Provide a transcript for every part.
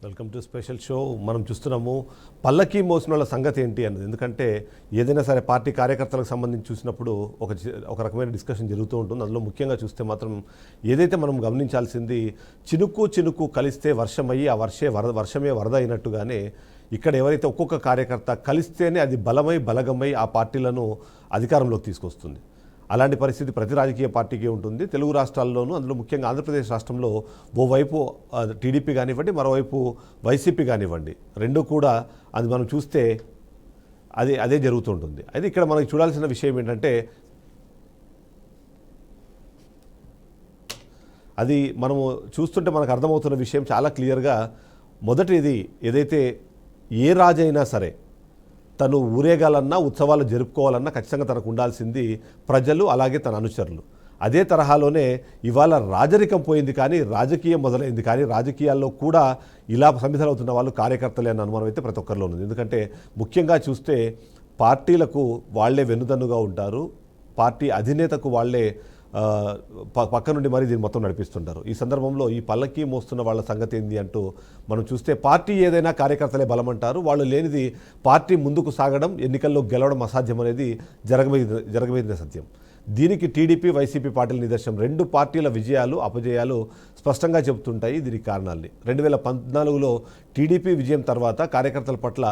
Welcome to special show. మనం చూస్తున్నాము పల్లకీ మోసిన వాళ్ళ సంగతి ఏంటి అన్నది. ఎందుకంటే ఏదైనా సరే పార్టీ కార్యకర్తలకు సంబంధించి చూసినప్పుడు ఒక రకమైన డిస్కషన్ జరుగుతూ ఉంటుంది. అందులో ముఖ్యంగా చూస్తే మాత్రం ఏదైతే మనం గమనించాల్సింది, చినుకు చినుకు కలిస్తే వర్షమయ్యి ఆ వర్షమే వరద అయినట్టుగానే ఇక్కడ ఎవరైతే ఒక్కొక్క కార్యకర్త కలిస్తేనే అది బలగమై ఆ పార్టీలను అధికారంలోకి తీసుకొస్తుంది. అలాంటి పరిస్థితి ప్రతి రాజకీయ పార్టీకి ఉంటుంది. తెలుగు రాష్ట్రాల్లోనూ, అందులో ముఖ్యంగా ఆంధ్రప్రదేశ్ రాష్ట్రంలో ఓవైపు టీడీపీ కానివ్వండి, మరోవైపు వైసీపీ కానివ్వండి, రెండు కూడా అది మనం చూస్తే అదే జరుగుతుంటుంది. అయితే ఇక్కడ మనకి చూడాల్సిన విషయం ఏంటంటే, అది మనము చూస్తుంటే మనకు అర్థమవుతున్న విషయం చాలా క్లియర్గా. మొదటిది ఏదైతే ఏ రాజైనా సరే తను ఊరేగాలన్నా ఉత్సవాలు జరుపుకోవాలన్నా ఖచ్చితంగా తనకు ఉండాల్సింది ప్రజలు, అలాగే తన అనుచరులు. అదే తరహాలోనే ఇవాళ రాజరికం పోయింది, కానీ రాజకీయం మొదలైంది. కానీ రాజకీయాల్లో కూడా ఇలా సమిధలవుతున్న వాళ్ళు కార్యకర్తలే అన్న అనుమానం అయితే ప్రతి ఒక్కరిలో ఉంది. ఎందుకంటే ముఖ్యంగా చూస్తే పార్టీలకు వాళ్లే వెన్నుదన్నుగా ఉంటారు. పార్టీ అధినేతకు వాళ్లే పక్క నుండి మరీ దీన్ని మొత్తం నడిపిస్తుంటారు. ఈ సందర్భంలో ఈ పల్లకీ మోస్తున్న వాళ్ళ సంగతి ఏంది అంటూ మనం చూస్తే, పార్టీ ఏదైనా కార్యకర్తలే బలమంటారు. వాళ్ళు లేనిది పార్టీ ముందుకు సాగడం, ఎన్నికల్లో గెలవడం అసాధ్యం అనేది జరగబోయే సత్యం. దీనికి టీడీపీ, వైసీపీ పార్టీల నిదర్శనం. రెండు పార్టీల విజయాలు అపజయాలు స్పష్టంగా చెబుతుంటాయి దీనికి కారణాన్ని. 2014లో టీడీపీ విజయం తర్వాత కార్యకర్తల పట్ల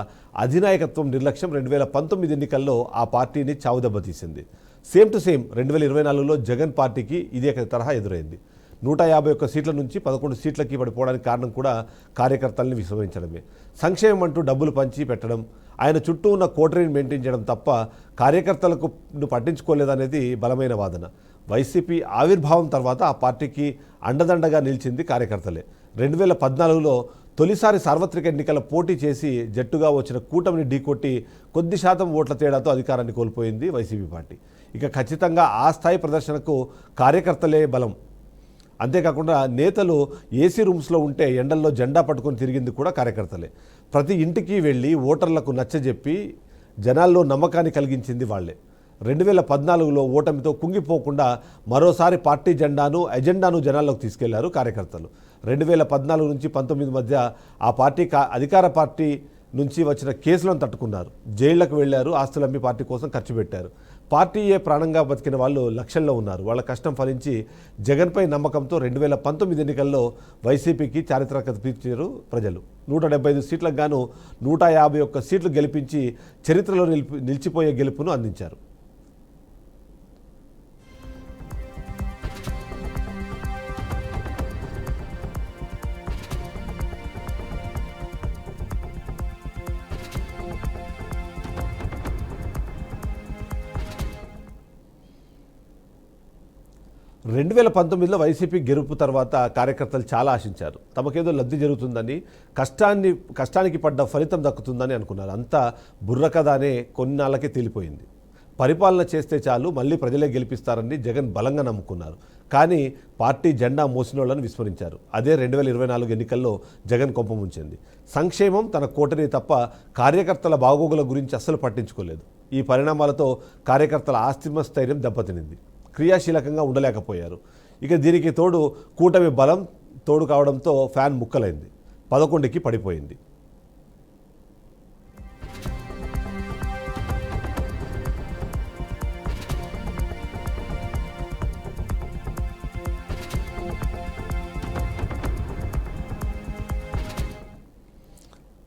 అధినాయకత్వం నిర్లక్ష్యం 2019 ఎన్నికల్లో ఆ పార్టీని చావుదెబ్బతీసింది. సేమ్ టు సేమ్ 2024లో జగన్ పార్టీకి ఇదే తరహా ఎదురైంది. 151 సీట్ల నుంచి 11 సీట్లకి పడిపోవడానికి కారణం కూడా కార్యకర్తల్ని విస్మరించడమే. సంక్షేమం అంటూ డబ్బులు పంచి పెట్టడం, ఆయన చుట్టూ ఉన్న కోటరీని మెయింటైన్ చేయడం తప్ప కార్యకర్తలకు పట్టించుకోలేదనేది బలమైన వాదన. వైసీపీ ఆవిర్భావం తర్వాత ఆ పార్టీకి అండదండగా నిలిచింది కార్యకర్తలే. 2014లో తొలిసారి సార్వత్రిక ఎన్నికల పోటీ చేసి జట్టుగా వచ్చిన కూటమిని ఢీకొట్టి కొద్ది శాతం ఓట్ల తేడాతో అధికారాన్ని కోల్పోయింది వైసీపీ పార్టీ. ఇక ఖచ్చితంగా ఆ స్థాయి ప్రదర్శనకు కార్యకర్తలే బలం. అంతేకాకుండా నేతలు ఏసీ రూమ్స్లో ఉంటే ఎండల్లో జెండా పట్టుకొని తిరిగింది కూడా కార్యకర్తలే. ప్రతి ఇంటికి వెళ్ళి ఓటర్లకు నచ్చజెప్పి జనాల్లో నమ్మకాన్ని కలిగించింది వాళ్లే. 2014లో ఓటమితో కుంగిపోకుండా మరోసారి పార్టీ ఎజెండాను జనాల్లోకి తీసుకెళ్లారు కార్యకర్తలు. 2014 నుంచి 19 మధ్య ఆ పార్టీ అధికార పార్టీ నుంచి వచ్చిన కేసులను తట్టుకున్నారు. జైళ్లకు వెళ్లారు, ఆస్తులమ్మి పార్టీ కోసం ఖర్చు పెట్టారు. పార్టీయే ప్రాణంగా బతికిన వాళ్ళు లక్షల్లో ఉన్నారు. వాళ్ళ కష్టం ఫలించి జగన్పై నమ్మకంతో 2019 ఎన్నికల్లో వైసీపీకి చారిత్రక తీర్చారు ప్రజలు. 175 సీట్లకు గాను 151 సీట్లు గెలిపించి చరిత్రలో నిలిచిపోయే గెలుపును అందించారు. రెండు 2019లో వైసీపీ గెలుపు తర్వాత కార్యకర్తలు చాలా ఆశించారు. తమకేదో లబ్ధి జరుగుతుందని, కష్టానికి పడ్డ ఫలితం దక్కుతుందని అనుకున్నారు. అంతా బుర్ర కథనే కొన్నాళ్ళకే తేలిపోయింది. పరిపాలన చేస్తే చాలు, మళ్ళీ ప్రజలే గెలిపిస్తారని జగన్ బలంగా నమ్ముకున్నారు. కానీ పార్టీ జెండా మోసినోళ్లను విస్మరించారు. అదే 2024 ఎన్నికల్లో జగన్ కొంపముంచింది. సంక్షేమం తన కోటరీ తప్ప కార్యకర్తల బాగోగుల గురించి అస్సలు పట్టించుకోలేదు. ఈ పరిణామాలతో కార్యకర్తల ఆస్తిమస్థైర్యం దెబ్బతినింది. క్రియాశీలకంగా ఉండలేకపోయారు. ఇక దీనికి తోడు కూటమి బలం తోడు కావడంతో ఫ్యాన్ ముక్కలైంది, 11కి పడిపోయింది.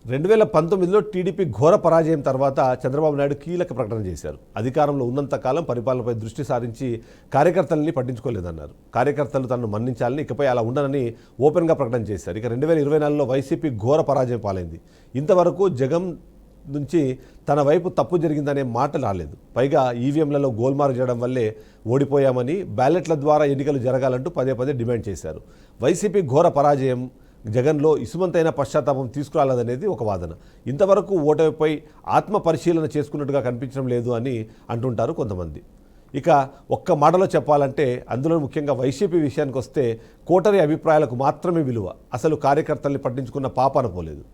రెండు 2019లో టీడీపీ ఘోర పరాజయం తర్వాత చంద్రబాబు నాయుడు కీలక ప్రకటన చేశారు. అధికారంలో ఉన్నంతకాలం పరిపాలనపై దృష్టి సారించి కార్యకర్తల్ని పట్టించుకోలేదన్నారు. కార్యకర్తలు తనను మన్నించాలని, ఇకపై అలా ఉండనని ఓపెన్గా ప్రకటన చేశారు. ఇక 2024లో వైసీపీ ఘోర పరాజయం పాలైంది. ఇంతవరకు జగన్ నుంచి తన వైపు తప్పు జరిగిందనే మాట రాలేదు. పైగా ఈవీఎంలలో గోల్మారు చేయడం వల్లే ఓడిపోయామని, బ్యాలెట్ల ద్వారా ఎన్నికలు జరగాలంటూ పదే డిమాండ్ చేశారు. వైసీపీ ఘోర పరాజయం జగన్లో ఇసుమంతైన పశ్చాత్తాపం తీసుకురాలేదనేది ఒక వాదన. ఇంతవరకు ఓటమిపై ఆత్మ పరిశీలన చేసుకున్నట్టుగా కనిపించడం లేదు అని అంటుంటారు కొంతమంది. ఇక ఒక్క మాటలో చెప్పాలంటే, అందులో ముఖ్యంగా వైసీపీ విషయానికి వస్తే కోటరీ అభిప్రాయాలకు మాత్రమే విలువ. అసలు కార్యకర్తల్ని పట్టించుకున్న పాపాన పోలేదు.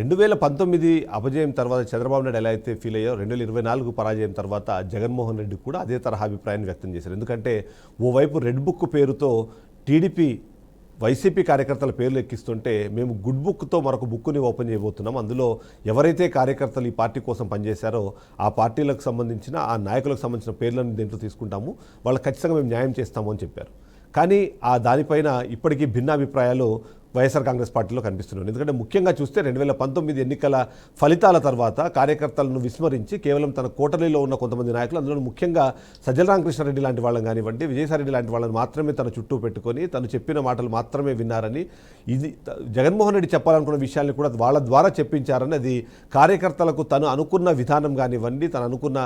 2019 అపజయం తర్వాత చంద్రబాబు నాయుడు ఎలా అయితే ఫీల్ అయ్యో 2024 పరాజయం తర్వాత జగన్మోహన్ రెడ్డి కూడా అదే తరహా అభిప్రాయాన్ని వ్యక్తం చేశారు. ఎందుకంటే ఓవైపు రెడ్ బుక్ పేరుతో టీడీపీ వైసీపీ కార్యకర్తల పేర్లు ఎక్కిస్తుంటే మేము గుడ్ బుక్తో మరొక బుక్ని ఓపెన్ చేయబోతున్నాం. అందులో ఎవరైతే కార్యకర్తలు ఈ పార్టీ కోసం పనిచేశారో ఆ పార్టీలకు సంబంధించిన ఆ నాయకులకు సంబంధించిన పేర్లను దీంట్లో తీసుకుంటాము, వాళ్ళకి ఖచ్చితంగా మేము న్యాయం చేస్తాము అని చెప్పారు. కానీ ఆ దానిపైన ఇప్పటికీ భిన్నాభిప్రాయాలు వైఎస్ఆర్ కాంగ్రెస్ పార్టీలో కనిపిస్తున్నాయి. ఎందుకంటే ముఖ్యంగా చూస్తే 2019 ఎన్నికల ఫలితాల తర్వాత కార్యకర్తలను విస్మరించి కేవలం తన కోటరీలో ఉన్న కొంతమంది నాయకులు, అందులో ముఖ్యంగా సజ్జల రామకృష్ణారెడ్డి లాంటి వాళ్ళని కానివ్వండి, విజయసాయిరెడ్డి లాంటి వాళ్ళని మాత్రమే తన చుట్టూ పెట్టుకొని తను చెప్పిన మాటలు మాత్రమే విన్నారని, ఇది జగన్మోహన్ రెడ్డి చెప్పాలనుకున్న విషయాన్ని కూడా వాళ్ళ ద్వారా చెప్పించారని, అది కార్యకర్తలకు తను అనుకున్న విధానం కానివ్వండి, తను అనుకున్న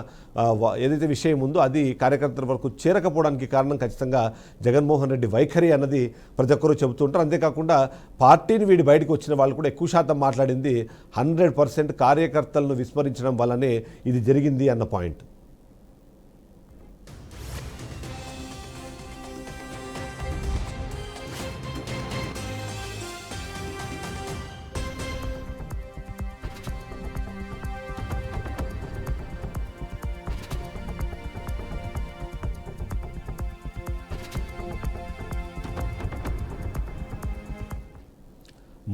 ఏదైతే విషయం ఉందో అది కార్యకర్తల వరకు చేరకపోవడానికి కారణం ఖచ్చితంగా జగన్మోహన్ రెడ్డి వైఖరి అన్నది ప్రతి ఒక్కరూ చెబుతుంటారు. అంతేకాకుండా పార్టీని వీడి బయటకు వచ్చిన వాళ్ళు కూడా ఎక్కువ శాతం మాట్లాడింది 100% కార్యకర్తలను విస్మరించడం వల్లనే ఇది జరిగింది అన్న పాయింట్.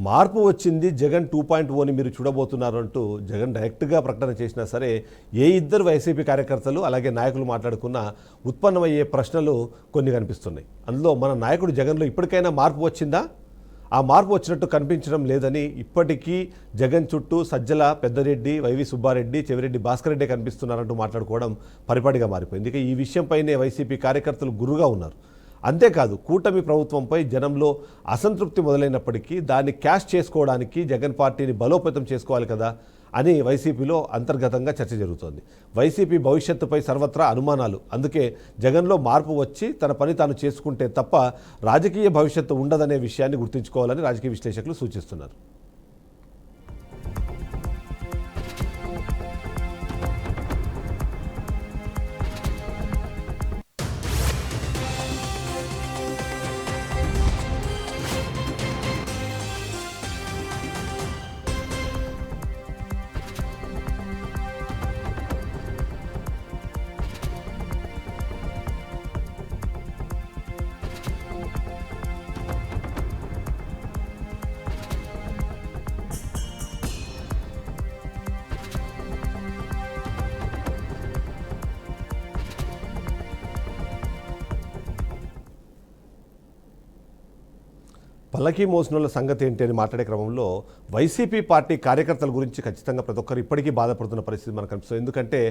మార్పు వచ్చింది, జగన్ 2.0 మీరు చూడబోతున్నారు అంటూ జగన్ డైరెక్ట్గా ప్రకటన చేసినా సరే ఏ ఇద్దరు వైసీపీ కార్యకర్తలు అలాగే నాయకులు మాట్లాడుకున్న ఉత్పన్నమయ్యే ప్రశ్నలు కొన్ని కనిపిస్తున్నాయి. అందులో మన నాయకుడు జగన్లో ఇప్పటికైనా మార్పు వచ్చిందా? ఆ మార్పు వచ్చినట్టు కనిపించడం లేదని ఇప్పటికీ జగన్ చుట్టూ సజ్జల, పెద్దరెడ్డి, వైవి సుబ్బారెడ్డి, చెవిరెడ్డి భాస్కర్ రెడ్డి కనిపిస్తున్నారంటూ మాట్లాడుకోవడం పరిపాటిగా మారిపోయింది. ఇక ఈ విషయంపైనే వైసీపీ కార్యకర్తలు గురుగా ఉన్నారు. అంతేకాదు కూటమి ప్రభుత్వంపై జనంలో అసంతృప్తి మొదలైనప్పటికీ దాన్ని క్యాష్ చేసుకోవడానికి జగన్ పార్టీని బలోపేతం చేసుకోవాలి కదా అని వైసీపీలో అంతర్గతంగా చర్చ జరుగుతోంది. వైసీపీ భవిష్యత్తుపై సర్వత్రా అనుమానాలు. అందుకే జగన్లో మార్పు వచ్చి తన పని తాను చేసుకుంటే తప్ప రాజకీయ భవిష్యత్తు ఉండదనే విషయాన్ని గుర్తుంచుకోవాలని రాజకీయ విశ్లేషకులు సూచిస్తున్నారు. పల్లకీ మోసనుల సంగతి ఏంటి అని మాట్లాడే క్రమంలో వైసీపీ పార్టీ కార్యకర్తల గురించి ఖచ్చితంగా ప్రతి ఒక్కరు ఇప్పటికీ బాధపడుతున్న పరిస్థితి మనకు కనిపిస్తుంది. ఎందుకంటే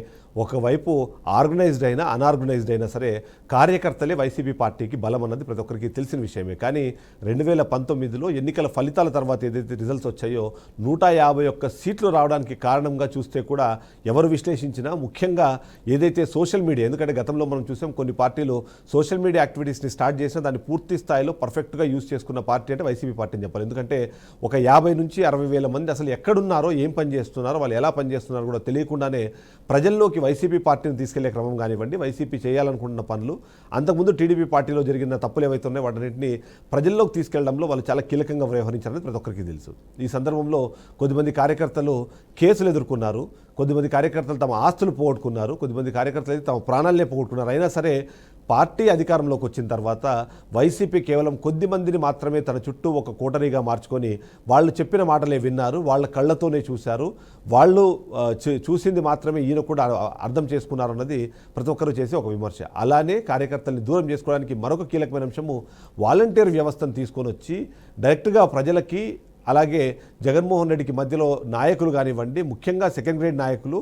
ఒకవైపు ఆర్గనైజ్డ్ అయినా అనార్గనైజ్డ్ అయినా సరే కార్యకర్తలే వైసీపీ పార్టీకి బలం అన్నది ప్రతి ఒక్కరికి తెలిసిన విషయమే. కానీ 2019లో ఎన్నికల ఫలితాల తర్వాత ఏదైతే రిజల్ట్స్ వచ్చాయో 151 సీట్లు రావడానికి కారణంగా చూస్తే కూడా ఎవరు విశ్లేషించినా ముఖ్యంగా ఏదైతే సోషల్ మీడియా, ఎందుకంటే గతంలో మనం చూసాం కొన్ని పార్టీలు సోషల్ మీడియా యాక్టివిటీస్ని స్టార్ట్ చేసినా దాన్ని పూర్తి స్థాయిలో పర్ఫెక్ట్గా యూజ్ చేసుకున్న పార్టీ అంటే వైసీపీ పార్టీ అని చెప్పాలి. ఎందుకంటే ఒక 50 నుంచి 60 వేల మంది అసలు ఎక్కడున్నారో, ఏం పని చేస్తున్నారో, వాళ్ళు ఎలా పనిచేస్తున్నారో కూడా తెలియకుండానే ప్రజల్లోకి వైసీపీ పార్టీని తీసుకెళ్లే క్రమం కానివ్వండి, వైసీపీ చేయాలనుకుంటున్న పనులు, అంతకుముందు టీడీపీ పార్టీలో జరిగిన తప్పులు ఏవైతే ఉన్నాయో వాటన్నింటినీ ప్రజల్లోకి తీసుకెళ్లడంలో వాళ్ళు చాలా కీలకంగా వ్యవహరించారని ప్రతి ఒక్కరికి తెలుసు. ఈ సందర్భంలో కొద్దిమంది కార్యకర్తలు కేసులు ఎదుర్కొన్నారు, కొద్దిమంది కార్యకర్తలు తమ ఆస్తులు పోగొట్టుకున్నారు, కొద్దిమంది కార్యకర్తలు అయితే తమ ప్రాణాలనే పోగొట్టుకున్నారు. అయినా సరే పార్టీ అధికారంలోకి వచ్చిన తర్వాత వైసీపీ కేవలం కొద్ది మందిని మాత్రమే తన చుట్టూ ఒక కోటరీగా మార్చుకొని వాళ్ళు చెప్పిన మాటలే విన్నారు, వాళ్ళ కళ్ళతోనే చూశారు, వాళ్ళు చూసింది మాత్రమే ఈయన కూడా అర్థం చేసుకున్నారు అన్నది ప్రతి ఒక్కరూ చేసే ఒక విమర్శ. అలానే కార్యకర్తల్ని దూరం చేసుకోవడానికి మరొక కీలకమైన అంశము వాలంటీర్ వ్యవస్థను తీసుకొని వచ్చి డైరెక్ట్గా ప్రజలకి అలాగే జగన్మోహన్ రెడ్డికి మధ్యలో నాయకులు కానివ్వండి, ముఖ్యంగా సెకండ్ గ్రేడ్ నాయకులు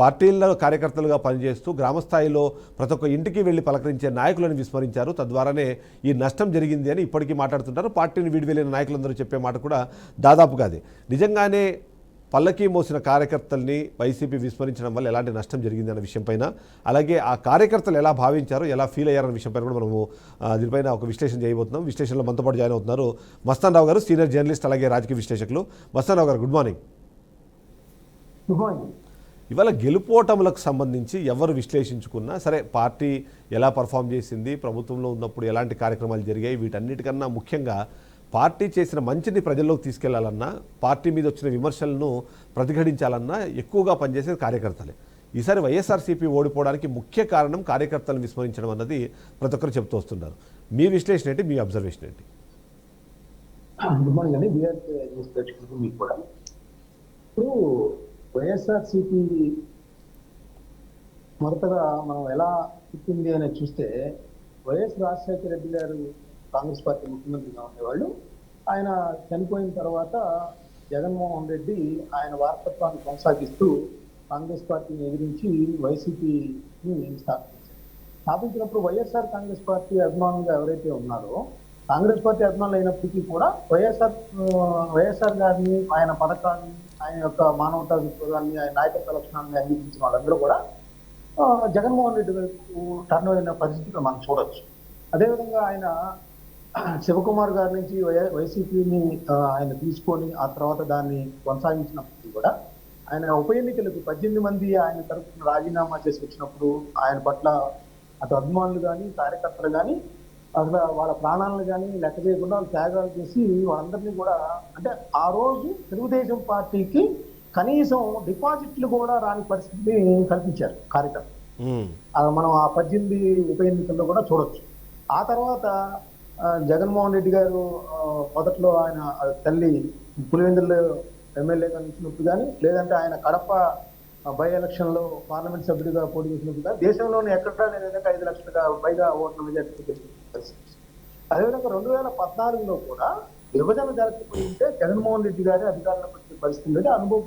పార్టీల్లో కార్యకర్తలుగా పనిచేస్తూ గ్రామస్థాయిలో ప్రతి ఒక్క ఇంటికి వెళ్ళి పలకరించే నాయకులను విస్మరించారు. తద్వారానే ఈ నష్టం జరిగింది అని ఇప్పటికీ మాట్లాడుతుంటారు. పార్టీని వీడి వెళ్ళిన నాయకులందరూ చెప్పే మాట కూడా దాదాపుగా అదే. నిజంగానే పల్లకీ మోసిన కార్యకర్తల్ని వైసీపీ విస్మరించడం వల్ల ఎలాంటి నష్టం జరిగింది అన్న విషయంపైన, అలాగే ఆ కార్యకర్తలు ఎలా భావించారు, ఎలా ఫీల్ అయ్యారన్న విషయంపైన కూడా మనము దీనిపైన ఒక విశ్లేషణ చేయబోతున్నాం. విశ్లేషణలో మనతో పాటు జాయిన్ అవుతున్నారు మస్తాన్ రావు గారు, సీనియర్ జర్నలిస్ట్ అలాగే రాజకీయ విశ్లేషకులు. మస్తాన్ రావు గారు, గుడ్ మార్నింగ్. ఇవాళ గెలుపోటములకు సంబంధించి ఎవరు విశ్లేషించుకున్నా సరే పార్టీ ఎలా పర్ఫామ్ చేసింది, ప్రభుత్వంలో ఉన్నప్పుడు ఎలాంటి కార్యక్రమాలు జరిగాయి, వీటన్నిటికన్నా ముఖ్యంగా పార్టీ చేసిన మంచిని ప్రజల్లోకి తీసుకెళ్లాలన్నా, పార్టీ మీద వచ్చిన విమర్శలను ప్రతిఘటించాలన్నా ఎక్కువగా పనిచేసేది కార్యకర్తలే. ఈసారి వైఎస్ఆర్సీపీ ఓడిపోవడానికి ముఖ్య కారణం కార్యకర్తలను విస్మరించడం అన్నది ప్రతి ఒక్కరు చెప్తూ వస్తున్నారు. మీ విశ్లేషణ ఏంటి, మీ అబ్జర్వేషన్ ఏంటి? గుడ్ మార్నింగ్ అండి. న్యూస్ ప్రేక్షకులకు మీకు కూడా. ఇప్పుడు వైఎస్ఆర్సీపీ మొదటగా మనం ఎలా పుట్టింది అనేది చూస్తే, వైఎస్ రాజశేఖర రెడ్డి గారు కాంగ్రెస్ పార్టీ ముఖ్యమంత్రిగా ఉండేవాళ్ళు. ఆయన చనిపోయిన తర్వాత జగన్మోహన్ రెడ్డి ఆయన వారసత్వాన్ని కొనసాగిస్తూ కాంగ్రెస్ పార్టీని ఎదిరించి వైసీపీని స్థాపించినప్పుడు వైఎస్ఆర్ కాంగ్రెస్ పార్టీ అభిమానులుగా ఎవరైతే ఉన్నారో, కాంగ్రెస్ పార్టీ అభిమానులు అయినప్పటికీ కూడా వైఎస్ఆర్ గారిని, ఆయన పథకాన్ని, ఆయన యొక్క మానవతా దృక్పథాన్ని, ఆయన నాయకత్వ లక్షణాన్ని అంగీకరించిన వాళ్ళందరూ కూడా జగన్మోహన్ రెడ్డి వైపు టర్న్ అయిన పరిస్థితిలో మనం చూడొచ్చు. అదేవిధంగా ఆయన శివకుమార్ గారి నుంచి వైసీపీని ఆయన తీసుకొని ఆ తర్వాత దాన్ని కొనసాగించినప్పుడు కూడా ఆయన ఉప ఎన్నికలకు 18 మంది ఆయన తరఫున రాజీనామా చేసి వచ్చినప్పుడు ఆయన పట్ల అటు అభిమానులు కానీ, కార్యకర్తలు కానీ అసలు వాళ్ళ ప్రాణాలను కానీ లెక్క చేయకుండా వాళ్ళు త్యాగాలు చేసి వాళ్ళందరినీ కూడా, అంటే ఆ రోజు తెలుగుదేశం పార్టీకి కనీసం డిపాజిట్లు కూడా రాని పరిస్థితిని కల్పించారు కార్యకర్తలు. మనం ఆ 18 ఉప ఎన్నికల్లో కూడా చూడొచ్చు. ఆ తర్వాత జగన్మోహన్ రెడ్డి గారు మొదట్లో ఆయన తల్లి పులివెందుల్లో ఎమ్మెల్యేగా నిలిచినప్పుడు కానీ, లేదంటే ఆయన కడప బై ఎలక్షన్లో పార్లమెంట్ సభ్యుడిగా పోటీ చేసినప్పుడు కానీ దేశంలోనే ఎక్కడా లేని విధంగా 5 లక్షలుగా పైగా ఓట్ల మెజార్టీ పరిస్థితి. అదేవిధంగా 2014లో కూడా విభజన జరగకపోయి ఉంటే జగన్మోహన్ రెడ్డి గారి అధికారంలోకి వచ్చే పరిస్థితి ఉండేది. అనుభవం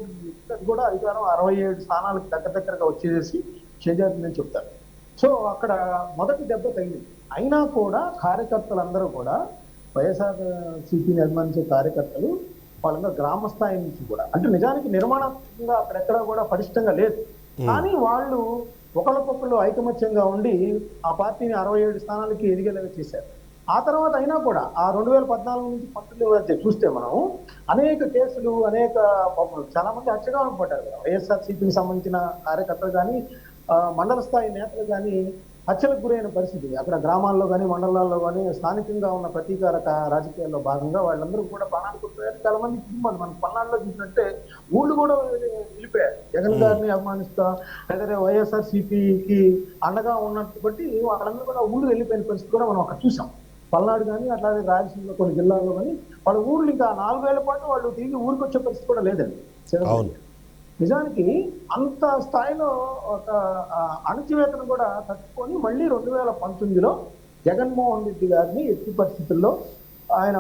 అది కూడా అధికారం 67 స్థానాలకు దగ్గరగా వచ్చేసి చేజారిందని చెప్తారు. సో అక్కడ మొదటి దెబ్బ తగిలింది. అయినా కూడా కార్యకర్తలందరూ కూడా, వైఎస్ఆర్ సిపిని అభిమానించే కార్యకర్తలు వాళ్ళందరూ గ్రామ స్థాయి నుంచి కూడా, అంటే నిజానికి నిర్మాణాత్మకంగా అక్కడెక్కడా కూడా పటిష్టంగా లేదు, కానీ వాళ్ళు ఒకళ్ళకొకళ్ళు ఐకమత్యంగా ఉండి ఆ పార్టీని 67 స్థానాలకి ఎదిగేలాగా చేశారు. ఆ తర్వాత అయినా కూడా ఆ 2014 నుంచి 19 చూస్తే మనం అనేక కేసులు, చాలా మంది హత్యగా పడ్డారు. వైఎస్ఆర్ సిపికి సంబంధించిన కార్యకర్తలు కానీ, మండల స్థాయి నేతలు కానీ హత్యలకు గురైన పరిస్థితి. అక్కడ గ్రామాల్లో కానీ, మండలాల్లో కానీ స్థానికంగా ఉన్న ప్రతీకార రాజకీయాల్లో భాగంగా వాళ్ళందరూ కూడా ప్రాణాలు కోల్పోయారు. చాలా మంది కుటుంబాలు మన పల్నాడులో చూసినట్టే ఊళ్ళు కూడా వెళ్ళిపోయారు. జగన్ గారిని అభిమానిస్తా లేదా వైఎస్ఆర్ సిపికి అండగా ఉన్నట్టు బట్టి వాళ్ళందరూ కూడా ఊళ్ళు వెళ్ళిపోయిన పరిస్థితి కూడా మనం అక్కడ చూసాం. పల్నాడు కానీ, అట్లాగే రాయలసీమలో కొన్ని జిల్లాల్లో కానీ వాళ్ళ ఊళ్ళు ఇంకా 4 ఏళ్ల పాటు వాళ్ళు తిరిగి ఊరికి వచ్చే పరిస్థితి కూడా లేదండి. నిజానికి అంత స్థాయిలో ఒక అణచివేతను కూడా తట్టుకొని మళ్ళీ 2019లో జగన్మోహన్ రెడ్డి గారిని ఎట్టి పరిస్థితుల్లో ఆయన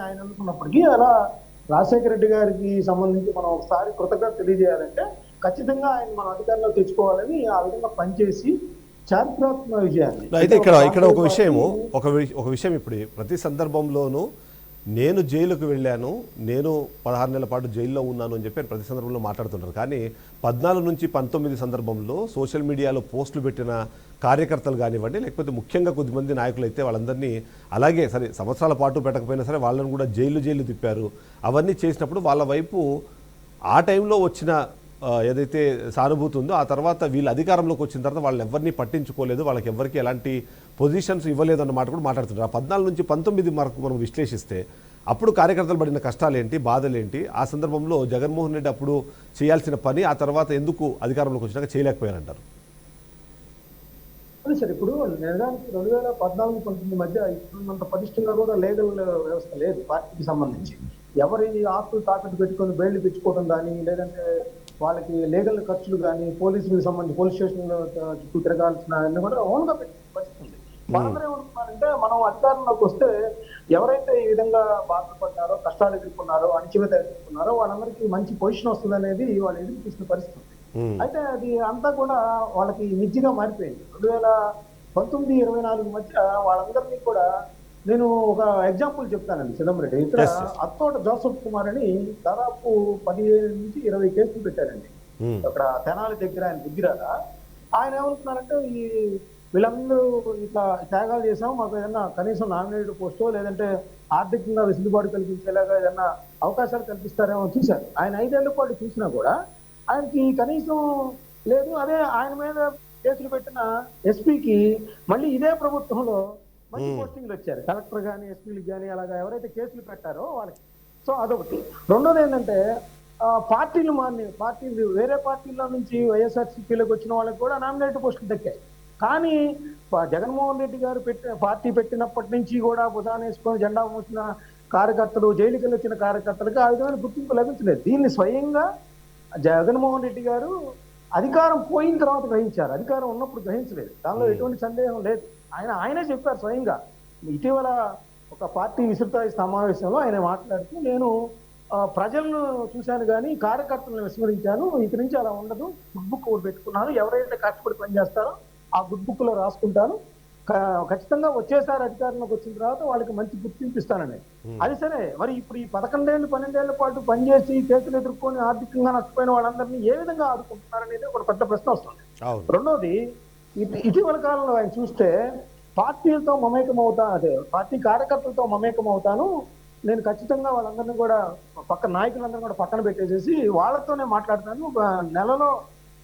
ఆయన అనుకున్నప్పటికీ, అలా రాజశేఖర రెడ్డి గారికి సంబంధించి మనం ఒకసారి కృతజ్ఞత తెలియజేయాలంటే ఖచ్చితంగా ఆయన మన అధికారంలో తెచ్చుకోవాలని ఆ విధంగా పనిచేసి చారిత్రాత్మక విజయాన్ని. అయితే ఇక్కడ ఒక విషయం ఇప్పుడు ప్రతి సందర్భంలోనూ నేను జైలుకు వెళ్ళాను, నేను 16 నెలల పాటు జైల్లో ఉన్నాను అని చెప్పి ప్రతి సందర్భంలో మాట్లాడుతుంటారు. కానీ 14 నుంచి 19 సందర్భంలో సోషల్ మీడియాలో పోస్టులు పెట్టిన కార్యకర్తలు కానివ్వండి, లేకపోతే ముఖ్యంగా కొద్దిమంది నాయకులు అయితే వాళ్ళందరినీ అలాగే సరే సంవత్సరాల పాటు పెట్టకపోయినా సరే వాళ్ళని కూడా జైలు తిప్పారు. అవన్నీ చేసినప్పుడు వాళ్ళ వైపు ఆ టైంలో వచ్చిన ఏదైతే సానుభూతి ఉందో, ఆ తర్వాత వీళ్ళు అధికారంలోకి వచ్చిన తర్వాత వాళ్ళని ఎవరిని పట్టించుకోలేదు, వాళ్ళకి ఎవరికి ఎలాంటి పొజిషన్స్ ఇవ్వలేదు అన్న మాట కూడా మాట్లాడుతున్నారు. ఆ 14 నుంచి 19 వరకు మనం విశ్లేషిస్తే అప్పుడు కార్యకర్తలు పడిన కష్టాలేంటి, బాధలేంటి, ఆ సందర్భంలో జగన్మోహన్ రెడ్డి అప్పుడు చేయాల్సిన పని ఆ తర్వాత ఎందుకు అధికారంలోకి వచ్చినాక చేయలేకపోయారంటారు? అదే సార్, ఇప్పుడు నిజానికి 2014-19 మధ్య ఇప్పుడున్నంత పటిష్టంగా కూడా లీగల్ వ్యవస్థ లేదు పార్టీకి సంబంధించి. ఎవరి ఆస్తులు తాకట్టు పెట్టుకొని బెయిల్ తెచ్చుకోవడం కానీ, లేదంటే వాళ్ళకి లీగల్ ఖర్చులు కానీ, పోలీసులకు సంబంధించి పోలీస్ స్టేషన్లో చుట్టూ తిరగాల్సిన కూడా ఓన్గా పెట్టే పరిస్థితి ఉంది. వాళ్ళందరూ ఏమనుకున్నారంటే, మనం అధికారంలోకి వస్తే ఎవరైతే ఈ విధంగా బాధపడ్డారో, కష్టాలు ఎదుర్కొన్నారో, అణచివేత ఎదుర్కొన్నారో వాళ్ళందరికీ మంచి పొజిషన్ వస్తుంది అనేది వాళ్ళు ఎదురు చూసిన పరిస్థితి. అయితే అది అంతా కూడా వాళ్ళకి నిజ్జిగా మారిపోయింది. 2019-24 మధ్య వాళ్ళందరినీ కూడా, నేను ఒక ఎగ్జాంపుల్ చెప్తానండి. చిదంబరెడ్డి ఇక్కడ అత్తోట జోసఫ్ కుమార్ అని దాదాపు 15 నుంచి 20 కేసులు పెట్టారండి అక్కడ తెనాలి దగ్గర. ఆయన ఏమనుకున్నారంటే, వీళ్ళందరూ ఇట్లా త్యాగాలు చేసాం, మాకు ఏదన్నా కనీసం నామినేటెడ్ పోస్టో లేదంటే ఆర్థికంగా వెసులుబాటు కల్పించేలాగా ఏదన్నా అవకాశాలు కల్పిస్తారేమో చూశారు. ఆయన 5 ఏళ్ల పాటు చూసినా కూడా ఆయనకి కనీసం లేదు. అదే ఆయన మీద కేసులు పెట్టిన ఎస్పీకి మళ్ళీ ఇదే ప్రభుత్వంలో మంచి పోస్టింగ్లు వచ్చారు. కలెక్టర్ కానీ ఎస్పీలకు కానీ అలాగా ఎవరైతే కేసులు పెట్టారో వాళ్ళకి. సో అదొకటి. రెండోది ఏంటంటే పార్టీలు వేరే పార్టీల నుంచి వైఎస్ఆర్సీపీలోకి వచ్చిన వాళ్ళకి కూడా నామినేటెడ్ పోస్టులు దక్కాయి. కానీ జగన్మోహన్ రెడ్డి గారు పార్టీ పెట్టినప్పటి నుంచి కూడా భుజాన్ని వేసుకొని జెండా మోసిన కార్యకర్తలు, జైలుకి వచ్చిన కార్యకర్తలకు ఆ విధమైన గుర్తింపు లభించలేదు. దీన్ని స్వయంగా జగన్మోహన్ రెడ్డి గారు అధికారం పోయిన తర్వాత గ్రహించారు, అధికారం ఉన్నప్పుడు గ్రహించలేదు. దానిలో ఎటువంటి సందేహం లేదు. ఆయనే చెప్పారు స్వయంగా. ఇటీవల ఒక పార్టీ విస్తృత సమావేశంలో ఆయన మాట్లాడుతూ, నేను ప్రజలను చూశాను కానీ కార్యకర్తలను విస్మరించాను, ఇక నుంచి అలా ఉండదు, గుడ్ బుక్ ఒకటి పెట్టుకున్నాను, ఎవరైతే కష్టపడి పనిచేస్తారో ఆ గుడ్ బుక్ లో రాసుకుంటాను, ఖచ్చితంగా వచ్చేసారి అధికారంలోకి వచ్చిన తర్వాత వాళ్ళకి మంచి గుర్తింపు ఇస్తానని. అది సరే, మరి ఇప్పుడు ఈ 11-12 పాటు పనిచేసి కేసులు ఎదుర్కొని ఆర్థికంగా నష్టపోయిన వాళ్ళందరినీ ఏ విధంగా ఆదుకుంటున్నారనేది ఒక పెద్ద ప్రశ్న వస్తుంది. రెండోది, ఇటీవల కాలంలో ఆయన చూస్తే పార్టీలతో మమేకం పార్టీ కార్యకర్తలతో మమేకం అవుతాను, నేను ఖచ్చితంగా వాళ్ళందరినీ కూడా నాయకులందరినీ కూడా పక్కన పెట్టేసేసి వాళ్ళతోనే మాట్లాడతాను,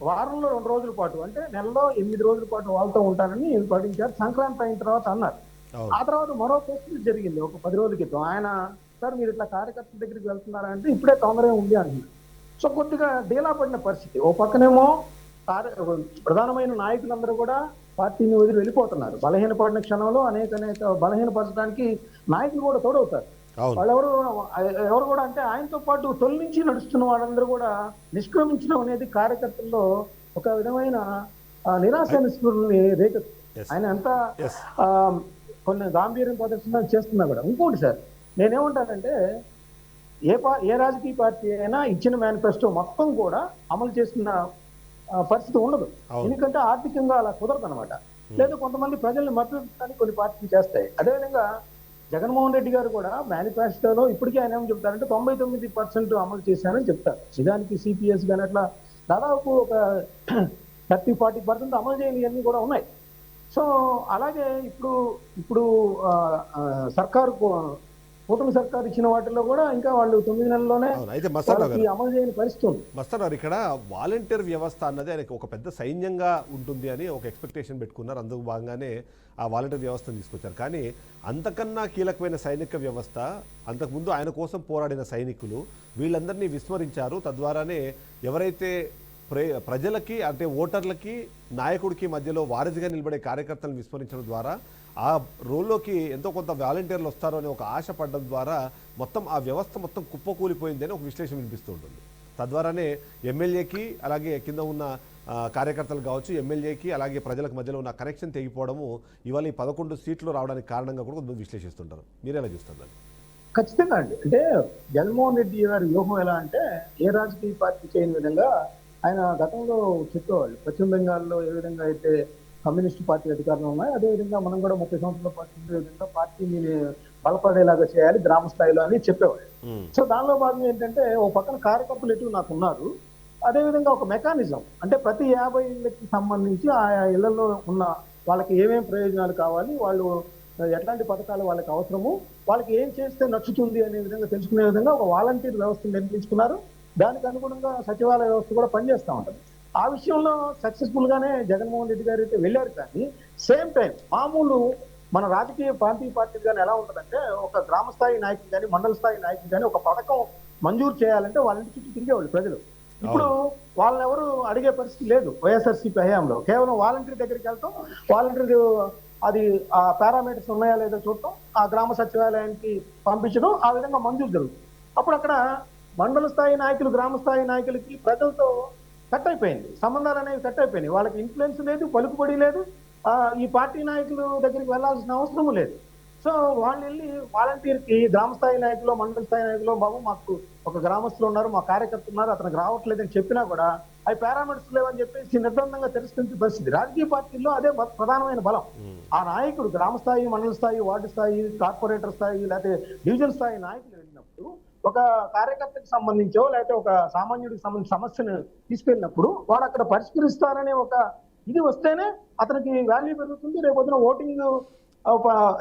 వారంలో 2 రోజుల పాటు, అంటే నెలలో 8 రోజుల పాటు వాళ్ళతో ఉంటానని ప్రకటించారు. సంక్రాంతి అయిన తర్వాత అన్నారు. ఆ తర్వాత మరో ప్రశ్న జరిగింది ఒక 10 రోజుల క్రితం. ఆయన, సార్ మీరు ఇట్లా కార్యకర్తల దగ్గరికి వెళ్తున్నారా అంటే, ఇప్పుడే తొందరగా ఉంది అంటున్నారు. సో కొద్దిగా డీలా పడిన పరిస్థితి. ఓ పక్కనేమో ప్రధానమైన నాయకులందరూ కూడా పార్టీని వదిలి వెళ్ళిపోతున్నారు. బలహీనపడిన క్షణంలో అనేక బలహీనపరచడానికి నాయకులు కూడా తోడవుతారు. ఎవరు కూడా అంటే ఆయనతో పాటు తొలి నుంచి నడుస్తున్న వాళ్ళందరూ కూడా నిష్క్రమించడం అనేది కార్యకర్తల్లో ఒక విధమైన నిరాశ నిస్పృహల్ని రేకెత్తుంది. ఆయన ఎంత కొన్ని గాంభీర్యం ప్రదర్శన చేస్తున్నా కూడా. ఇంకోటి సార్, నేనేమంటానంటే ఏ రాజకీయ పార్టీ అయినా ఇచ్చిన మేనిఫెస్టో మొత్తం కూడా అమలు చేస్తున్న పరిస్థితి ఉండదు. ఎందుకంటే ఆర్థికంగా అలా కుదరదు అనమాట. లేదా కొంతమంది ప్రజల్ని మద్దతు కొన్ని పార్టీలు చేస్తాయి. అదేవిధంగా జగన్మోహన్ రెడ్డి గారు కూడా మేనిఫెస్టోలో ఇప్పటికీ ఆయన ఏమని చెప్తారంటే 99% అమలు చేశారని చెప్తారు. నిజానికి సిపిఎస్ కానీ అట్లా దాదాపు ఒక 30-40% అమలు చేయని కూడా ఉన్నాయి. సో అలాగే ఇప్పుడు సర్కారు కూటమి సర్కారు ఇచ్చిన వాటిల్లో కూడా ఇంకా వాళ్ళు 9 నెలల్లోనే అమలు చేయని పరిస్థితి ఉంది. మస్తాన్ గారు, ఇక్కడ వాలంటీర్ వ్యవస్థ అన్నది ఆయనకి ఒక పెద్ద సైన్యంగా ఉంటుంది అని ఒక ఎక్స్పెక్టేషన్ పెట్టుకున్నారు. అందుకు భాగంగానే ఆ వాలంటీర్ వ్యవస్థను తీసుకొచ్చారు. కానీ అంతకన్నా కీలకమైన సైనిక వ్యవస్థ, అంతకుముందు ఆయన కోసం పోరాడిన సైనికులు, వీళ్ళందరినీ విస్మరించారు. తద్వారానే ఎవరైతే ప్రజలకి అంటే ఓటర్లకి నాయకుడికి మధ్యలో వారధిగా నిలబడే కార్యకర్తలను విస్మరించడం ద్వారా ఆ రోల్లోకి ఎంతో కొంత వాలంటీర్లు వస్తారో అనే ఒక ఆశ పడడం ద్వారా మొత్తం ఆ వ్యవస్థ మొత్తం కుప్పకూలిపోయింది అని ఒక విశ్లేషణ వినిపిస్తూ ఉంటుంది. తద్వారానే ఎమ్మెల్యేకి అలాగే కింద ఉన్న కార్యకర్తలు కావచ్చు, ఎమ్మెల్యేకి అలాగే ప్రజలకు మధ్యలో ఉన్న కనెక్షన్ తెగిపోవడము ఇవాళ ఈ 11 సీట్లు రావడానికి కారణంగా కూడా కొంతమంది విశ్లేషిస్తుంటారు. మీరు ఎలా చూస్తారు? ఖచ్చితంగా అండి. అంటే జగన్మోహన్ రెడ్డి గారి వ్యూహం ఎలా అంటే, ఏ రాజకీయ పార్టీ చేయని విధంగా ఆయన గతంలో చెప్పేవాళ్ళు. పశ్చిమ బెంగాల్లో ఏ విధంగా అయితే కమ్యూనిస్ట్ పార్టీ అధికారంలో ఉన్నాయి, అదేవిధంగా మనం కూడా 30 సంవత్సరాల పాటు ఉండే విధంగా పార్టీని బలపడేలాగా చేయాలి గ్రామ స్థాయిలో అని చెప్పేవాళ్ళు. సో దానిలో భాగంగా ఏంటంటే, ఓ పక్కన కార్యకర్తలు ఎటు నాకు ఉన్నారు, అదేవిధంగా ఒక మెకానిజం అంటే ప్రతి 50 ఇళ్ళకి సంబంధించి ఆయా ఇళ్లలో ఉన్న వాళ్ళకి ఏమేమి ప్రయోజనాలు కావాలి, వాళ్ళు ఎట్లాంటి పథకాలు వాళ్ళకి అవసరము, వాళ్ళకి ఏం చేస్తే నచ్చుతుంది అనే విధంగా తెలుసుకునే విధంగా ఒక వాలంటీర్ వ్యవస్థను నిర్మించుకున్నారు. దానికి అనుగుణంగా సచివాలయ వ్యవస్థ కూడా పనిచేస్తూ ఉంటుంది. ఆ విషయంలో సక్సెస్ఫుల్ గానే జగన్మోహన్ రెడ్డి గారు అయితే వెళ్ళారు. కానీ సేమ్ టైం మామూలు మన రాజకీయ పార్టీలు కానీ ఎలా ఉంటుందంటే, ఒక గ్రామ స్థాయి నాయకులు కానీ మండల స్థాయి నాయకులు కానీ ఒక పథకం మంజూరు చేయాలంటే వాళ్ళ ఇంటి చుట్టూ తిరిగేవాళ్ళు ప్రజలు. ఇప్పుడు వాళ్ళని ఎవరు అడిగే పరిస్థితి లేదు వైఎస్ఆర్సీపీ హయాంలో. కేవలం వాలంటీర్ దగ్గరికి వెళ్తాం, వాలంటీర్ అది ఆ పారామీటర్స్ ఉన్నాయా లేదా చూడటం, ఆ గ్రామ సచివాలయానికి పంపించడం, ఆ విధంగా మంజూరు జరుగుతుంది. అప్పుడు అక్కడ మండల స్థాయి నాయకులు గ్రామ స్థాయి నాయకులకి ప్రజలతో కట్ అయిపోయింది, సంబంధాలు అనేవి కట్ అయిపోయినాయి. వాళ్ళకి ఇన్ఫ్లుయెన్స్ లేదు, పలుకుబడి లేదు, ఈ పార్టీ నాయకులు దగ్గరికి వెళ్లాల్సిన అవసరం లేదు. సో వాళ్ళు వెళ్ళి వాలంటీర్కి గ్రామ స్థాయి నాయకులు మండల స్థాయి నాయకులు, బాబు మాకు ఒక గ్రామస్తులు ఉన్నారు, మా కార్యకర్తలు ఉన్నారు, అతనికి రావట్లేదని చెప్పినా కూడా అవి పారామీటర్స్ లేవని చెప్పేసి నిర్బంధంగా తిరస్కరించే పరిస్థితి. రాజకీయ పార్టీల్లో అదే ప్రధానమైన బలం. ఆ నాయకుడు గ్రామ స్థాయి, మండల స్థాయి, వార్డు స్థాయి, కార్పొరేటర్ స్థాయి, లేకపోతే డివిజన్ స్థాయి నాయకులు వెళ్ళినప్పుడు ఒక కార్యకర్తకు సంబంధించో లేకపోతే ఒక సామాన్యుడికి సంబంధించిన సమస్యను తీసుకెళ్ళినప్పుడు వాడు అక్కడ పరిష్కరిస్తారనే ఒక ఇది వస్తేనే అతనికి వాల్యూ పెరుగుతుంది. రేపొద్దున ఓటింగ్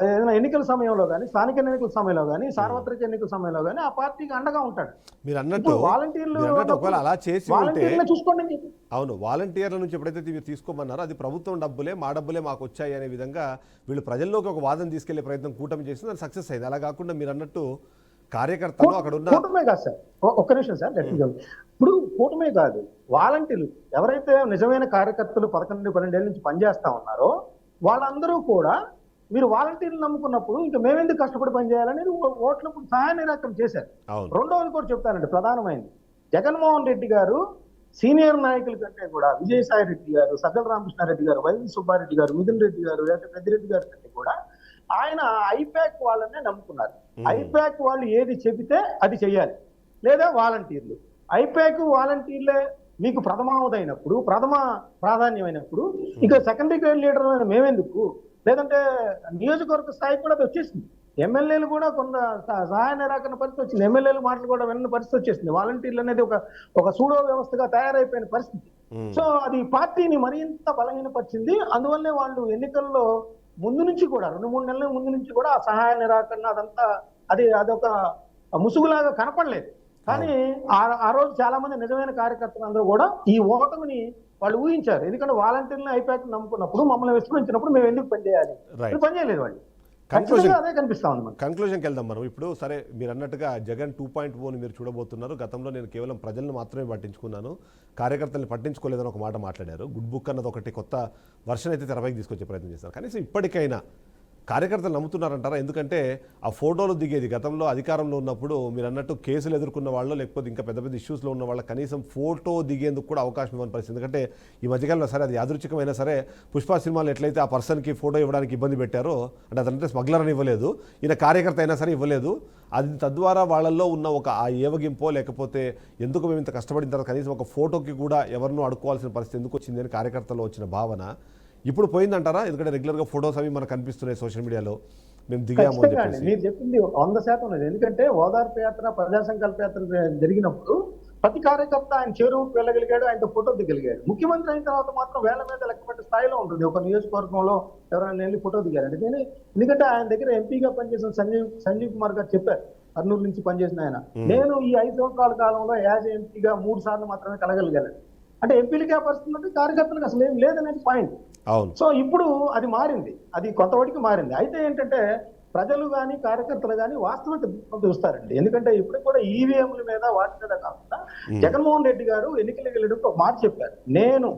ఏదైనా ఎన్నికల సమయంలో కానీ, స్థానిక ఎన్నికల సమయంలో కానీ, సార్వత్రిక ఎన్నికల సమయంలో కానీ ఆ పార్టీకి అండగా ఉంటాడు. మీరు అన్నట్టు వాలంటీర్లు ఒకవేళ అలా చేసి ఉంటే వాలంటీర్లు చూసుకోండి అని చెప్పి. అవును, వాలంటీర్ల నుంచి ఎప్పుడైతే మీరు తీసుకోమన్నారో అది ప్రభుత్వం డబ్బులే, మా డబ్బులే మాకు వచ్చాయి అనే విధంగా వీళ్ళు ప్రజల్లోకి ఒక వాదన తీసుకెళ్లే ప్రయత్నం కూటమి చేసింది, అది సక్సెస్ అయింది. అలా కాకుండా మీరు అన్నట్టు కార్యకర్తలు అక్కడ ఉన్న కూటమే కాదు సార్, ఒక్క నిమిషం సార్. ఇప్పుడు కూటమే కాదు, వాలంటీర్లు ఎవరైతే నిజమైన కార్యకర్తలు 11-12 ఏళ్ళ నుంచి పనిచేస్తా ఉన్నారో వాళ్ళందరూ కూడా మీరు వాలంటీర్లు నమ్ముకున్నప్పుడు ఇంకా మేమెందుకు కష్టపడి పనిచేయాలని ఓట్లకు సహాయ నిరాకరణ చేశారు. రెండవది కూడా చెప్తానండి, ప్రధానమైంది, జగన్మోహన్ రెడ్డి గారు సీనియర్ నాయకుల కంటే కూడా విజయసాయి రెడ్డి గారు, సజ్జల రామకృష్ణారెడ్డి గారు, వైవి సుబ్బారెడ్డి గారు, మిథున్ రెడ్డి గారు, లేకపోతే పెద్దిరెడ్డి గారి కంటే కూడా ఆయన ఐపాక్ వాళ్ళనే నమ్ముకున్నారు. ఐపాక్ వాళ్ళు ఏది చెబితే అది చెయ్యాలి, లేదా వాలంటీర్లు. ఐపాక్ వాలంటీర్లే మీకు ప్రథమావదైనప్పుడు, ప్రథమ ప్రాధాన్యమైనప్పుడు ఇక సెకండరీ గ్రేడ్ లీడర్ మేమెందుకు, లేదంటే నియోజకవర్గ స్థాయి కూడా అది వచ్చేసింది. ఎమ్మెల్యేలు కూడా కొంత సహాయ నిరాకరణ పరిస్థితి వచ్చింది, ఎమ్మెల్యేలు మాటలు కూడా విన్న పరిస్థితి వచ్చేసింది. వాలంటీర్లు అనేది ఒక సూడో వ్యవస్థగా తయారైపోయిన పరిస్థితి. సో అది పార్టీని మరింత బలహీనపరిచింది. అందువల్లే వాళ్ళు ఎన్నికల్లో ముందు నుంచి కూడా 2-3 నెలల ముందు నుంచి కూడా ఆ సహాయ నిరాకరణ అదంతా అదొక ముసుగులాగా కనపడలేదు. కానీ ఆ రోజు చాలా మంది నిజమైన కార్యకర్తలు అందరూ కూడా ఈ ఓటమిని వాళ్ళు ఊహించారు. ఎందుకంటే వాలంటీర్లను ఐపాక్ నమ్ముకున్నప్పుడు, మమ్మల్ని విస్మరించినప్పుడు మేము ఎందుకు పనిచేయాలి, పనిచేయలేదు వాళ్ళు. అదే కనిపిస్తా ఉంది. కంక్లూజన్కి వెళ్దాం మనం ఇప్పుడు. సరే, మీరు అన్నట్టుగా జగన్ 2.0 మీరు చూడబోతున్నారు. గతంలో నేను కేవలం ప్రజలను మాత్రమే పట్టించుకున్నాను, కార్యకర్తల్ని పట్టించుకోలేదని ఒక మాట మాట్లాడారు. గుడ్ బుక్ అన్నది ఒకటి కొత్త వర్షన్ అయితే తెరపైకి తీసుకొచ్చే ప్రయత్నం చేస్తారు. కనీసం ఇప్పటికైనా కార్యకర్తలు నమ్ముతున్నారంటారా? ఎందుకంటే ఆ ఫోటోలు దిగేది గతంలో అధికారంలో ఉన్నప్పుడు మీరు అన్నట్టు కేసులు ఎదుర్కొన్న వాళ్ళు, లేకపోతే ఇంకా పెద్ద పెద్ద ఇష్యూస్లో ఉన్న వాళ్ళకి కనీసం ఫోటో దిగేందుకు కూడా అవకాశం ఇవ్వని పరిస్థితి. ఎందుకంటే ఈ మధ్యకాలంలో సరే అది యాదృచ్ఛికమైనా సరే పుష్ప సినిమాలో ఎట్లయితే ఆ పర్సన్కి ఫోటో ఇవ్వడానికి ఇబ్బంది పెట్టారో, అంటే అదంటే స్మగ్లర్ అని ఇవ్వలేదు, ఈయన కార్యకర్త అయినా సరే ఇవ్వలేదు. అది తద్వారా వాళ్ళల్లో ఉన్న ఒక ఆ ఏవగింపో, లేకపోతే ఎందుకు మేము ఇంత కష్టపడిన తర్వాత కనీసం ఒక ఫోటోకి కూడా ఎవరినో అడుక్కోవాల్సిన పరిస్థితి ఎందుకు వచ్చింది అని కార్యకర్తలో వచ్చిన భావన ఇప్పుడు పోయిందంటారా? ఎందుకంటే రెగ్యులర్గా ఫొటోస్ అవి మనకు కనిపిస్తున్నాయి సోషల్ మీడియాలో, మేము దిగాము అని చెప్పేసి. మీరు చెప్పింది 100% ఉన్నది. ఎందుకంటే ఓదార్పు యాత్ర, ప్రజా సంకల్ప యాత్ర జరిగినప్పుడు ప్రతి కార్యకర్త ఆయన చేరువుకు వెళ్ళగలిగాడు, ఆయనతో ఫోటో దిగలిగాడు. ముఖ్యమంత్రి అయిన తర్వాత మాత్రం వేల మీద లెక్కపెట్టే స్థాయిలో ఉంటుంది ఒక నియోజకవర్గంలో ఎవరైనా వెళ్ళి ఫోటో దిగారంటే. కానీ ఎందుకంటే ఆయన దగ్గర ఎంపీగా పనిచేసిన సంజీవ్ కుమార్ గారు చెప్పారు, కర్నూలు నుంచి పనిచేసిన ఆయన, నేను ఈ 5 సంవత్సరాల కాలంలో యాజ్ ఎంపీగా 3 సార్లు మాత్రమే కలగలిగాను. అంటే ఎంపీలకి ఆ పరిస్థితి ఉంటే కార్యకర్తలకు అసలు ఏం లేదనేది పాయింట్. సో ఇప్పుడు అది మారింది, అది కొంతవరకు మారింది. అయితే ఏంటంటే ప్రజలు కానీ కార్యకర్తలు కానీ వాస్తవిక చూస్తారండి. ఎందుకంటే ఇప్పుడు కూడా ఈవీఎంల మీద వాటి మీద కాకుండా జగన్మోహన్ రెడ్డి గారు ఎన్నికలకు వెళ్ళేటప్పుడు ఒక మాట చెప్పారు, నేను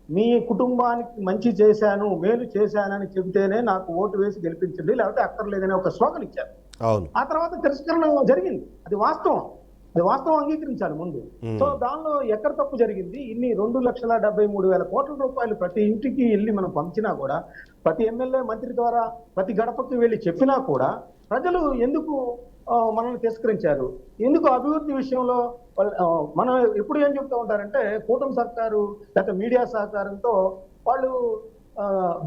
మీ కుటుంబానికి మంచి చేశాను, మేలు చేశానని చెబితేనే నాకు ఓటు వేసి గెలిపించండి, లేకపోతే అక్కర్లేదనే ఒక స్లోగన్ ఇచ్చారు. ఆ తర్వాత తిరస్కరణ జరిగింది, అది వాస్తవం అంగీకరించాలి ముందు. సో దానిలో ఎక్కడ తప్పు జరిగింది? ఇన్ని 2,73,000 కోట్ల రూపాయలు ప్రతి ఇంటికి వెళ్ళి మనం పంచినా కూడా, ప్రతి ఎమ్మెల్యే మంత్రి ద్వారా ప్రతి గడపకి వెళ్ళి చెప్పినా కూడా ప్రజలు ఎందుకు మనల్ని తిరస్కరించారు? ఎందుకు అభివృద్ధి విషయంలో మనం ఎప్పుడు ఏం చెప్తూ ఉంటారంటే కూటమి సర్కారు లేకపోతే మీడియా సహకారంతో వాళ్ళు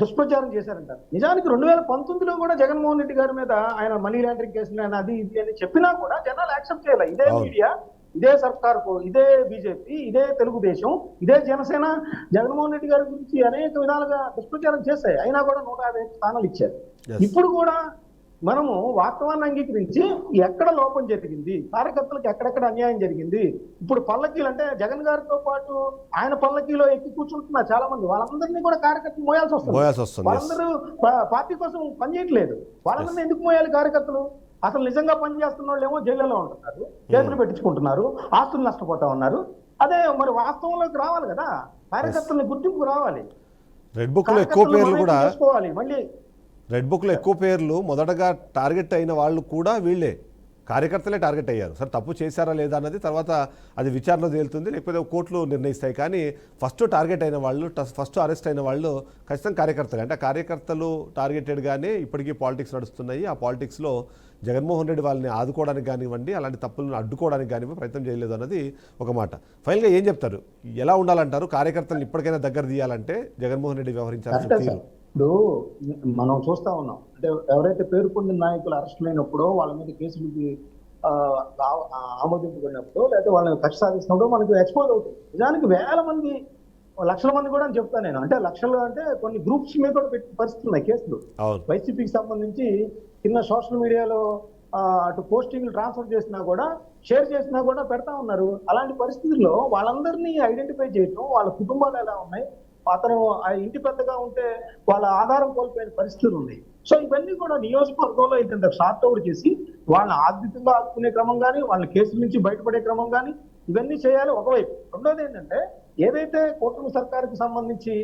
దుష్ప్రచారం చేశారంటారు. నిజానికి 2019లో కూడా జగన్మోహన్ రెడ్డి గారి మీద ఆయన మనీ లాండరింగ్ కేసులు అది ఇది అని చెప్పినా కూడా జనాలు యాక్సెప్ట్ చేయాలి. ఇదే మీడియా, ఇదే సర్కారు, ఇదే బీజేపీ, ఇదే తెలుగుదేశం, ఇదే జనసేన జగన్మోహన్ రెడ్డి గారి గురించి అనేక విధాలుగా దుష్ప్రచారం చేశాయి. అయినా కూడా 150 స్థానాలు ఇచ్చారు. ఇప్పుడు కూడా మనము వాస్తవాన్ని అంగీకరించి ఎక్కడ లోపం జరిగింది, కార్యకర్తలకు ఎక్కడెక్కడ అన్యాయం జరిగింది. ఇప్పుడు పల్లకీలు అంటే జగన్ గారితో పాటు ఆయన పల్లకీలో ఎక్కి కూర్చుంటున్నారు చాలా మంది, వాళ్ళందరినీ కూడా కార్యకర్తలు మోయాల్సి వస్తుంది. వాళ్ళందరూ పార్టీ కోసం పనిచేయట్లేదు, వాళ్ళందరినీ ఎందుకు మోయాలి కార్యకర్తలు? అసలు నిజంగా పనిచేస్తున్న వాళ్ళు ఏమో జైల్లో ఉంటున్నారు, కేసులు పెట్టించుకుంటున్నారు, ఆస్తులు నష్టపోతా ఉన్నారు. అదే మరి వాస్తవంలోకి రావాలి కదా, కార్యకర్తలని గుర్తింపు రావాలి. రెడ్ బుక్ లో ఎక్కువ పేర్లు కూడా మళ్ళీ రెడ్ బుక్లో ఎక్కువ పేర్లు మొదటగా టార్గెట్ అయిన వాళ్ళు కూడా వీళ్ళే కార్యకర్తలే టార్గెట్ అయ్యారు. సరే తప్పు చేశారా లేదా అన్నది తర్వాత అది విచారణ తేలుతుంది, లేకపోతే కోర్టులు నిర్ణయిస్తాయి. కానీ ఫస్ట్ టార్గెట్ అయిన వాళ్ళు, ఫస్ట్ అరెస్ట్ అయిన వాళ్ళు ఖచ్చితంగా కార్యకర్తలే. అంటే కార్యకర్తలు టార్గెటెడ్గానే ఇప్పటికీ పాలిటిక్స్ నడుస్తున్నాయి. ఆ పాలిటిక్స్లో జగన్మోహన్ రెడ్డి వాళ్ళని ఆదుకోవడానికి కానివ్వండి, అలాంటి తప్పులను అడ్డుకోవడానికి కానివ్వండి ప్రయత్నం చేయలేదు అన్నది ఒక మాట. ఫైనల్గా ఏం చెప్తారు, ఎలా ఉండాలంటారు? కార్యకర్తలను ఇప్పటికైనా దగ్గర తీయాలంటే జగన్మోహన్ రెడ్డి వ్యవహరించాల్సిన తీరు. ఇప్పుడు మనం చూస్తా ఉన్నాం, అంటే ఎవరైతే పేరు పొందిన నాయకులు అరెస్ట్ అయినప్పుడు వాళ్ళ మీద కేసులకి ఆమోదింపబడినప్పుడు లేకపోతే వాళ్ళని కక్ష సాధిస్తున్నప్పుడు మనకు ఎక్స్పోజ్ అవుతుంది. నిజానికి వేల మంది లక్షల మంది కూడా అని చెప్తాను నేను. అంటే లక్షలు అంటే కొన్ని గ్రూప్స్ మీద కూడా పెట్టిన పరిస్థితులు ఉన్నాయి కేసులు. అవును. వైసీపీకి సంబంధించి కింద సోషల్ మీడియాలో అటు పోస్టింగ్లు ట్రాన్స్ఫర్ చేసినా కూడా, షేర్ చేసినా కూడా పెడతా ఉన్నారు. అలాంటి పరిస్థితుల్లో వాళ్ళందరినీ ఐడెంటిఫై చేయటం, వాళ్ళ కుటుంబాలు ఎలా ఉన్నాయి, అతను ఆ ఇంటి పెద్దగా ఉంటే వాళ్ళ ఆధారం కోల్పోయిన పరిస్థితులు ఉన్నాయి. సో ఇవన్నీ కూడా నియోజకవర్గంలో ఇంత షార్ట్ అవుట్ చేసి వాళ్ళని ఆర్థికంగా ఆదుకునే క్రమం కానీ, వాళ్ళ కేసుల నుంచి బయటపడే క్రమం కానీ ఇవన్నీ చేయాలి ఒకవైపు. రెండోది ఏంటంటే, ఏదైతే కూటమి సర్కారుకి సంబంధించి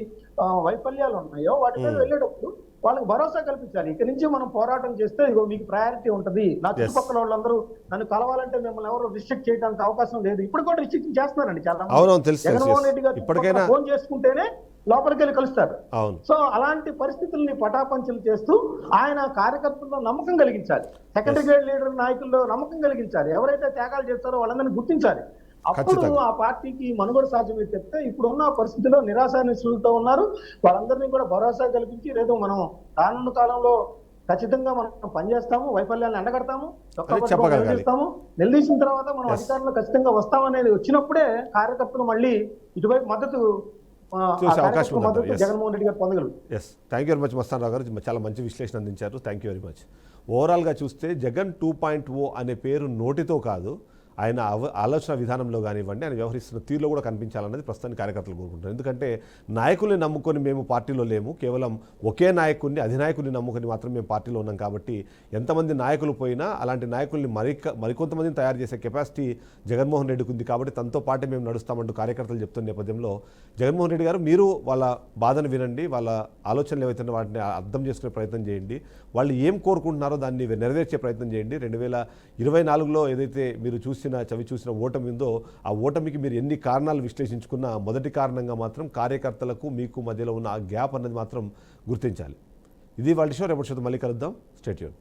వైఫల్యాలు ఉన్నాయో వాటి మీద వెళ్ళేటప్పుడు వాళ్ళకి భరోసా కల్పించాలి. ఇక నుంచి మనం పోరాటం చేస్తే ఇగో మీకు ప్రయారిటీ ఉంటది, నా చుట్టుపక్కల వాళ్ళందరూ నన్ను కలవాలంటే మిమ్మల్ని ఎవరు రిస్ట్రిక్ట్ చేయడానికి అవకాశం లేదు. ఇప్పుడు కూడా రిస్ట్రిక్ట్ చేస్తున్నారండి చాలా మంది. అవునవును, తెలుసు. జగన్మోహన్ రెడ్డి గారు ఇప్పటికైనా ఫోన్ చేసుకుంటేనే లోపలికి వెళ్ళి కలుస్తారు. అవును. సో అలాంటి పరిస్థితుల్ని పటాపంచలు చేస్తూ ఆయన కార్యకర్తల్లో నమ్మకం కలిగించాలి, సెకండరీ గ్రేడ్ లీడర్ నాయకుల్లో నమ్మకం కలిగించాలి. ఎవరైతే త్యాగాలు చేస్తారో వాళ్ళందరినీ గుర్తించాలి. అప్పుడు ఆ పార్టీకి మనుగడ సాధ్యమే. చెప్తే ఇప్పుడున్న పరిస్థితిలో నిరాశ నిస్సులతో ఉన్నారు. వాళ్ళందరినీ కూడా భరోసా కల్పించి, లేదు మనం రానున్న కాలంలో ఖచ్చితంగా మనం పనిచేస్తాము, వైఫల్యాన్ని ఎండగడతాము, నిలదీసిన తర్వాత మనం అధికారంలో ఖచ్చితంగా వస్తామనేది వచ్చినప్పుడే కార్యకర్తలు మళ్ళీ ఇటువైపు మద్దతు జగన్మోహన్ రెడ్డి గారు పొందగలరు. Yes, thank you very much Mastan Rao garu, చాలా మంచి విశ్లేషణ అందించారు. Thank you very much. ఓవరాల్గా చూస్తే జగన్ 2.0 అనే పేరు నోటితో కాదు, ఆయన ఆలోచన విధానంలో కానివ్వండి, ఆయన వ్యవహరిస్తున్న తీరులో కూడా కనిపించాలన్నది ప్రస్తుతానికి కార్యకర్తలు కోరుకుంటారు. ఎందుకంటే నాయకుల్ని నమ్ముకొని మేము పార్టీలో లేము, కేవలం ఒకే నాయకుడిని, అధినాయకుడిని నమ్ముకొని మాత్రం మేము పార్టీలో ఉన్నాం. కాబట్టి ఎంతమంది నాయకులు పోయినా అలాంటి నాయకుల్ని మరికొంతమందిని తయారు చేసే కెపాసిటీ జగన్మోహన్ రెడ్డికి ఉంది. కాబట్టి తనతో పాటే మేము నడుస్తామంటూ కార్యకర్తలు చెప్తున్న నేపథ్యంలో జగన్మోహన్ రెడ్డి గారు, మీరు వాళ్ళ బాధను వినండి, వాళ్ళ ఆలోచనలు ఏవైతే వాటిని అర్థం చేసుకునే ప్రయత్నం చేయండి, వాళ్ళు ఏం కోరుకుంటున్నారో దాన్ని నెరవేర్చే ప్రయత్నం చేయండి. 2024లో ఏదైతే మీరు చవి చూసిన ఓటమి ఉందో ఆ ఓటమికి మీరు ఎన్ని కారణాలు విశ్లేషించుకున్నా మొదటి కారణంగా మాత్రం కార్యకర్తలకు మీకు మధ్యలో ఉన్న ఆ గ్యాప్ అన్నది మాత్రం గుర్తించాలి. ఇది వాళ్ళ షో. రేపటి షోతో మళ్ళీ కలుద్దాం. Stay tune.